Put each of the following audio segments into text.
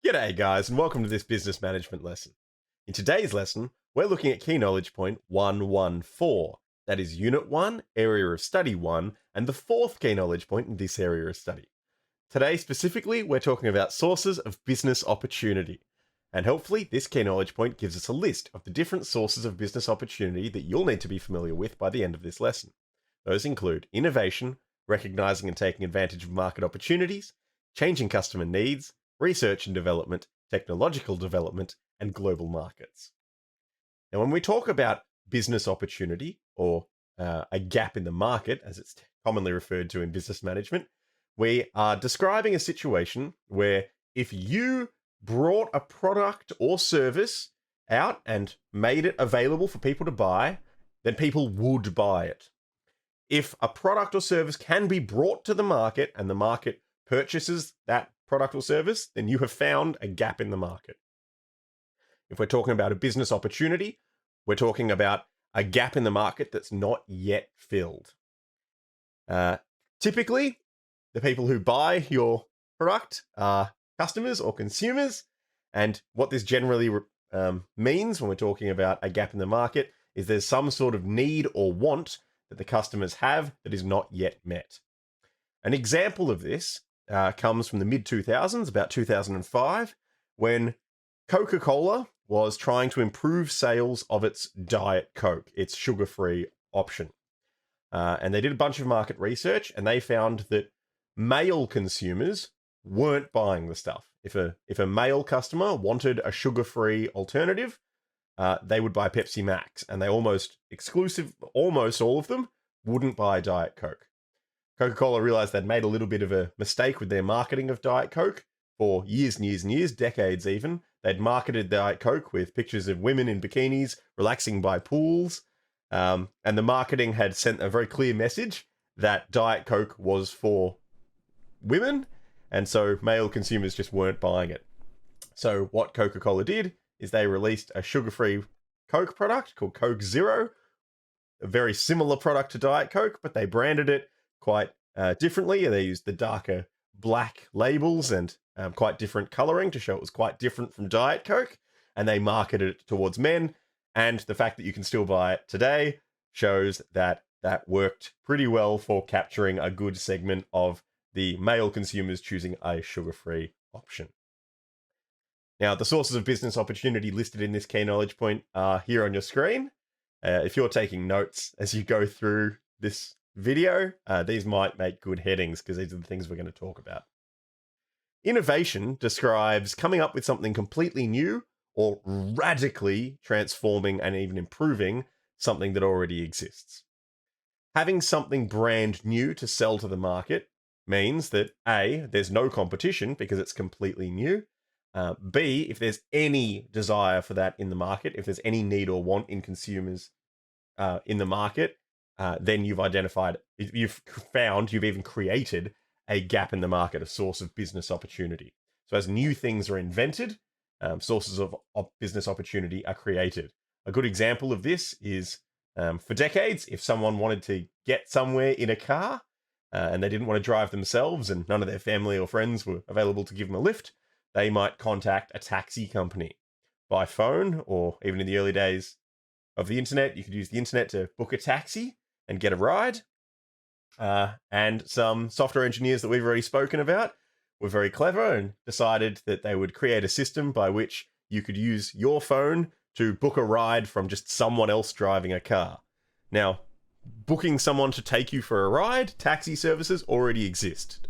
G'day guys, and welcome to this business management lesson. In today's lesson, we're looking at key knowledge point 114. That is Unit 1, Area of Study 1, and the fourth key knowledge point in this area of study. Today specifically, we're talking about sources of business opportunity. And hopefully, this key knowledge point gives us a list of the different sources of business opportunity that you'll need to be familiar with by the end of this lesson. Those include innovation, recognizing and taking advantage of market opportunities, changing customer needs, research and development, technological development, and global markets. Now, when we talk about business opportunity, or a gap in the market, as it's commonly referred to in business management, we are describing a situation where if you brought a product or service out and made it available for people to buy, then people would buy it. If a product or service can be brought to the market and the market purchases that product or service, then you have found a gap in the market. If we're talking about a business opportunity, we're talking about a gap in the market that's not yet filled. Typically, the people who buy your product are customers or consumers, and what this generally means when we're talking about a gap in the market is there's some sort of need or want that the customers have that is not yet met. An example of this comes from the mid-2000s, about 2005, when Coca-Cola was trying to improve sales of its Diet Coke, its sugar-free option. And they did a bunch of market research, and they found that male consumers weren't buying the stuff. If a male customer wanted a sugar-free alternative, they would buy Pepsi Max, and they almost all of them wouldn't buy Diet Coke. Coca-Cola realized they'd made a little bit of a mistake with their marketing of Diet Coke for years and years and years, decades even. They'd marketed Diet Coke with pictures of women in bikinis relaxing by pools, and the marketing had sent a very clear message that Diet Coke was for women, and so male consumers just weren't buying it. So what Coca-Cola did is they released a sugar-free Coke product called Coke Zero, a very similar product to Diet Coke, but they branded it quite differently. They used the darker black labels and quite different coloring to show it was quite different from Diet Coke, and they marketed it towards men. And the fact that you can still buy it today shows that that worked pretty well for capturing a good segment of the male consumers choosing a sugar-free option. Now, the sources of business opportunity listed in this key knowledge point are here on your screen. If you're taking notes as you go through this video, these might make good headings because these are the things we're going to talk about. Innovation describes coming up with something completely new or radically transforming and even improving something that already exists. Having something brand new to sell to the market means that A, there's no competition because it's completely new. B, if there's any desire for that in the market, if there's any need or want in consumers in the market, then you've even created a gap in the market, a source of business opportunity. So as new things are invented, sources of business opportunity are created. A good example of this is for decades, if someone wanted to get somewhere in a car and they didn't want to drive themselves and none of their family or friends were available to give them a lift, they might contact a taxi company by phone, or even in the early days of the internet, you could use the internet to book a taxi and get a ride. And some software engineers that we've already spoken about were very clever and decided that they would create a system by which you could use your phone to book a ride from just someone else driving a car. Now, booking someone to take you for a ride, taxi services already exist.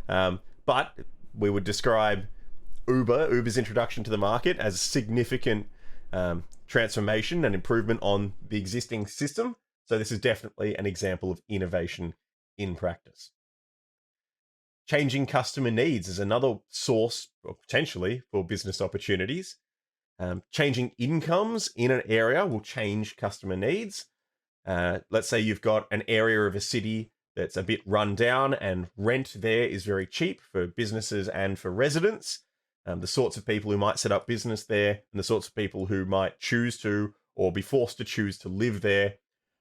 But we would describe Uber's introduction to the market as a significant transformation and improvement on the existing system. So this is definitely an example of innovation in practice. Changing customer needs is another source, or potentially, for business opportunities. Changing incomes in an area will change customer needs. Let's say you've got an area of a city that's a bit run down and rent there is very cheap for businesses and for residents. The sorts of people who might set up business there and the sorts of people who might choose to or be forced to choose to live there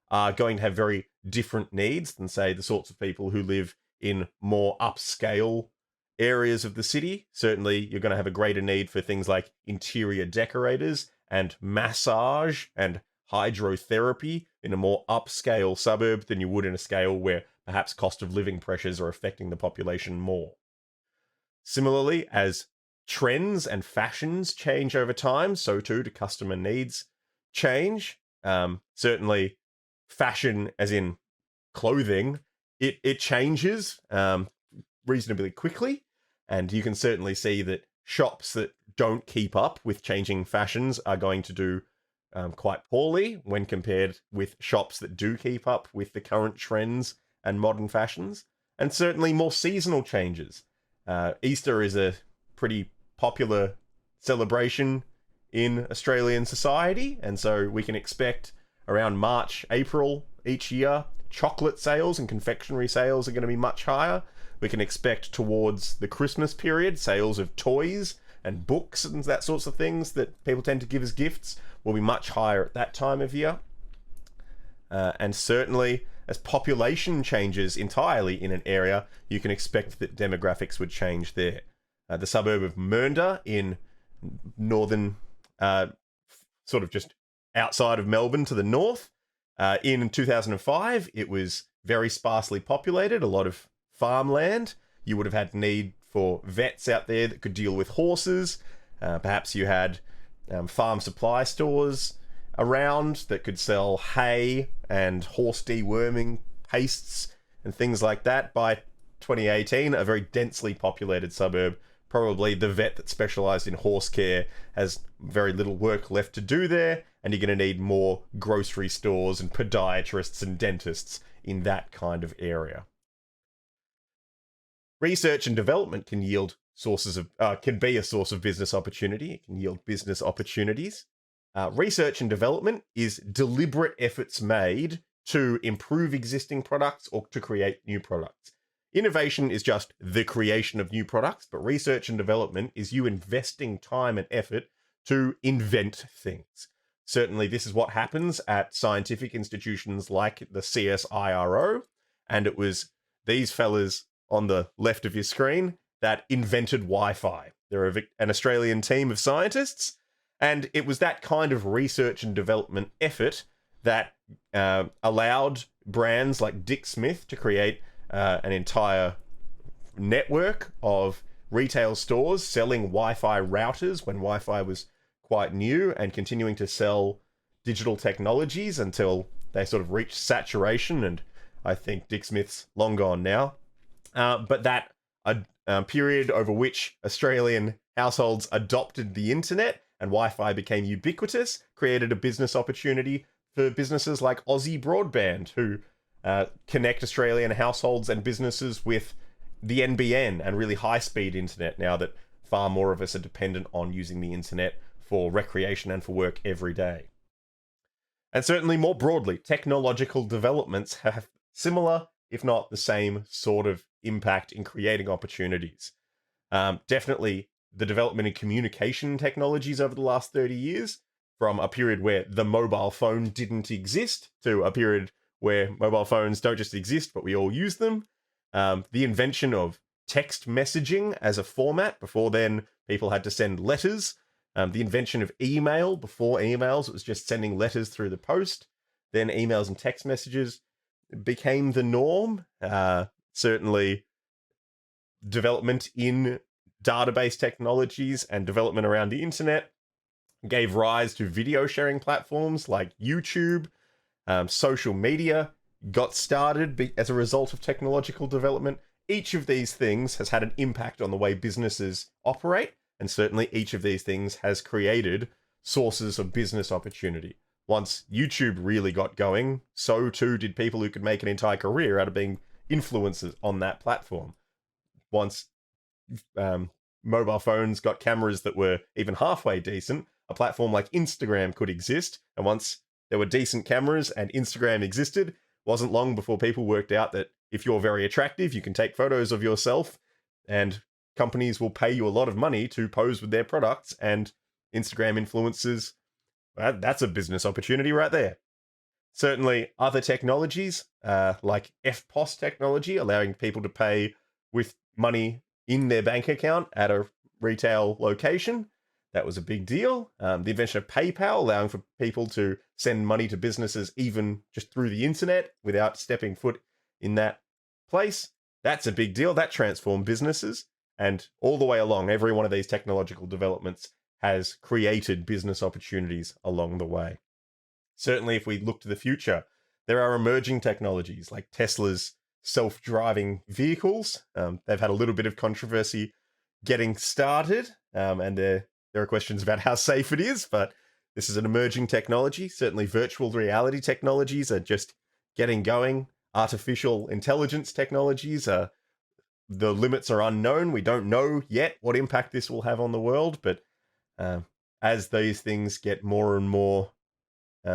are going to have very different needs than, say, the sorts of people who live in more upscale areas of the city, certainly you're going to have a greater need for things like interior decorators and massage and hydrotherapy in a more upscale suburb than you would in a scale where perhaps cost of living pressures are affecting the population more. Similarly, as trends and fashions change over time, so too do customer needs change. Certainly, fashion, as in clothing, it changes reasonably quickly, and you can certainly see that shops that don't keep up with changing fashions are going to do quite poorly when compared with shops that do keep up with the current trends and modern fashions. And certainly more seasonal changes. Easter is a pretty popular celebration in Australian society, and so we can expect around March, April each year, chocolate sales and confectionery sales are going to be much higher. We can expect towards the Christmas period, sales of toys and books and that sorts of things that people tend to give as gifts will be much higher at that time of year. And certainly, as population changes entirely in an area, you can expect that demographics would change there. The suburb of Mernda in northern, sort of just outside of Melbourne to the north, in 2005, it was very sparsely populated, a lot of farmland. You would have had need for vets out there that could deal with horses. Perhaps you had farm supply stores around that could sell hay and horse deworming pastes and things like that. By 2018, a very densely populated suburb. Probably the vet that specialised in horse care has very little work left to do there, and you're going to need more grocery stores and podiatrists and dentists in that kind of area. Research and development can yield can be a source of business opportunity. It can yield business opportunities. Research and development is deliberate efforts made to improve existing products or to create new products. Innovation is just the creation of new products, but research and development is you investing time and effort to invent things. Certainly, this is what happens at scientific institutions like the CSIRO, and it was these fellas on the left of your screen that invented Wi-Fi. They're an Australian team of scientists, and it was that kind of research and development effort that allowed brands like Dick Smith to create an entire network of retail stores selling Wi-Fi routers when Wi-Fi was quite new, and continuing to sell digital technologies until they sort of reached saturation, and I think Dick Smith's long gone now. But that period over which Australian households adopted the internet and Wi-Fi became ubiquitous created a business opportunity for businesses like Aussie Broadband, who connect Australian households and businesses with the NBN and really high-speed internet now that far more of us are dependent on using the internet for recreation and for work every day. And certainly more broadly, technological developments have similar, if not the same, sort of impact in creating opportunities. Definitely the development in communication technologies over the last 30 years, from a period where the mobile phone didn't exist to a period where mobile phones don't just exist, but we all use them. The invention of text messaging as a format. Before then, people had to send letters. The invention of email. Before emails, it was just sending letters through the post. Then emails and text messages became the norm. Certainly, development in database technologies and development around the internet gave rise to video sharing platforms like YouTube. Social media got started as a result of technological development. Each of these things has had an impact on the way businesses operate, and certainly each of these things has created sources of business opportunity. Once YouTube really got going, so too did people who could make an entire career out of being influencers on that platform. Once mobile phones got cameras that were even halfway decent, a platform like Instagram could exist. And once there were decent cameras and Instagram existed, wasn't long before people worked out that if you're very attractive, you can take photos of yourself, and companies will pay you a lot of money to pose with their products, and Instagram influencers, that's a business opportunity right there. Certainly other technologies, like FPOS technology, allowing people to pay with money in their bank account at a retail location. That was a big deal. The invention of PayPal, allowing for people to send money to businesses even just through the internet without stepping foot in that place. That's a big deal. That transformed businesses. And all the way along, every one of these technological developments has created business opportunities along the way. Certainly, if we look to the future, there are emerging technologies like Tesla's self-driving vehicles. They've had a little bit of controversy getting started, and there are questions about how safe it is, but this is an emerging technology. Certainly, virtual reality technologies are just getting going. Artificial intelligence technologies are, the limits are unknown. We don't know yet what impact this will have on the world, but as these things get more and more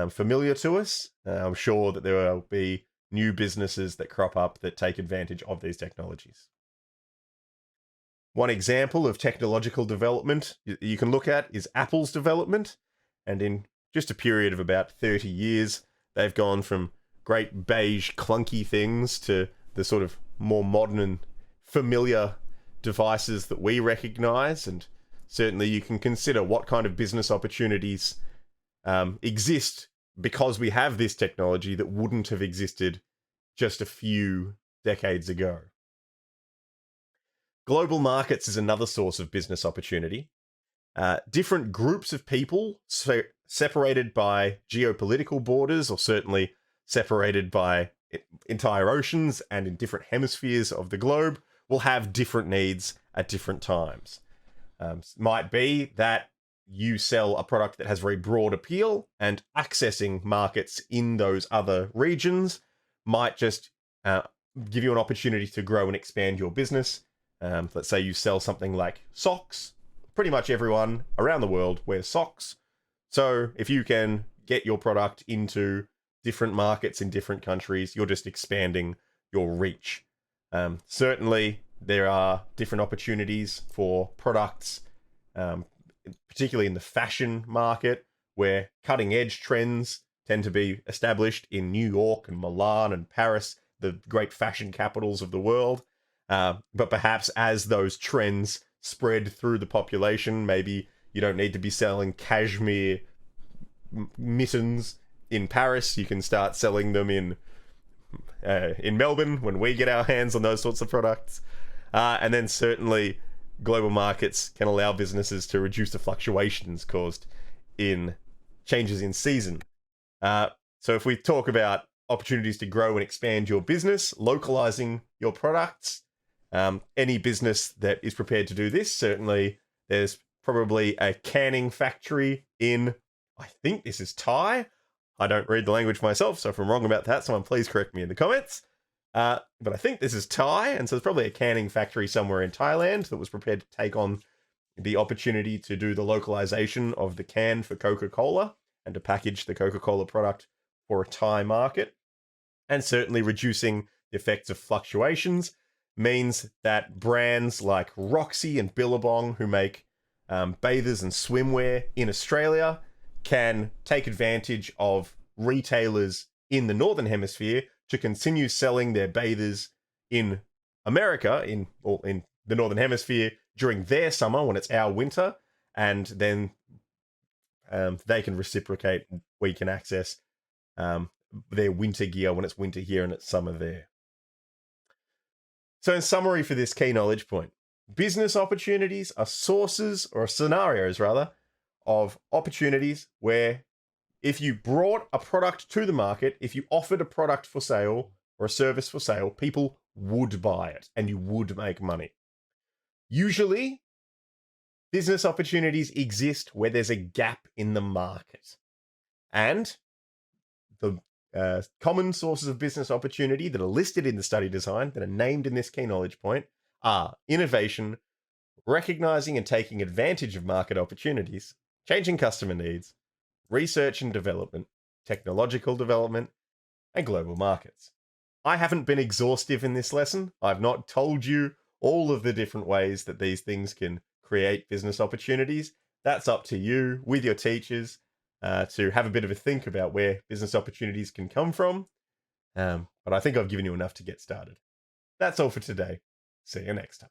familiar to us, I'm sure that there will be new businesses that crop up that take advantage of these technologies. One example of technological development you can look at is Apple's development. And in just a period of about 30 years, they've gone from great beige, clunky things to the sort of more modern and familiar devices that we recognize. And certainly you can consider what kind of business opportunities exist because we have this technology that wouldn't have existed just a few decades ago. Global markets is another source of business opportunity. Different groups of people separated by geopolitical borders, or certainly separated by entire oceans and in different hemispheres of the globe, will have different needs at different times. Might be that you sell a product that has very broad appeal, and accessing markets in those other regions might just give you an opportunity to grow and expand your business. Let's say you sell something like socks. Pretty much everyone around the world wears socks. So if you can get your product into different markets in different countries, you're just expanding your reach. Certainly, there are different opportunities for products, particularly in the fashion market, where cutting edge trends tend to be established in New York and Milan and Paris, the great fashion capitals of the world. But perhaps as those trends spread through the population, maybe you don't need to be selling cashmere mittens in Paris. You can start selling them in Melbourne when we get our hands on those sorts of products. And then certainly global markets can allow businesses to reduce the fluctuations caused in changes in season. So if we talk about opportunities to grow and expand your business, localizing your products, any business that is prepared to do this, certainly there's probably a canning factory in, I think this is Thai. I don't read the language myself, so if I'm wrong about that, someone please correct me in the comments. But I think this is Thai, and so there's probably a canning factory somewhere in Thailand that was prepared to take on the opportunity to do the localization of the can for Coca-Cola and to package the Coca-Cola product for a Thai market. And certainly reducing the effects of fluctuations means that brands like Roxy and Billabong, who make bathers and swimwear in Australia, can take advantage of retailers in the Northern Hemisphere to continue selling their bathers in America, in the Northern Hemisphere during their summer when it's our winter, and then they can reciprocate. We can access their winter gear when it's winter here and it's summer there. So in summary for this key knowledge point, business opportunities are sources, or scenarios rather, of opportunities where if you brought a product to the market, if you offered a product for sale or a service for sale, people would buy it and you would make money. Usually, business opportunities exist where there's a gap in the market. And the common sources of business opportunity that are listed in the study design, that are named in this key knowledge point, are innovation, recognizing and taking advantage of market opportunities, changing customer needs, research and development, technological development, and global markets. I haven't been exhaustive in this lesson. I've not told you all of the different ways that these things can create business opportunities. That's up to you with your teachers to have a bit of a think about where business opportunities can come from. But I think I've given you enough to get started. That's all for today. See you next time.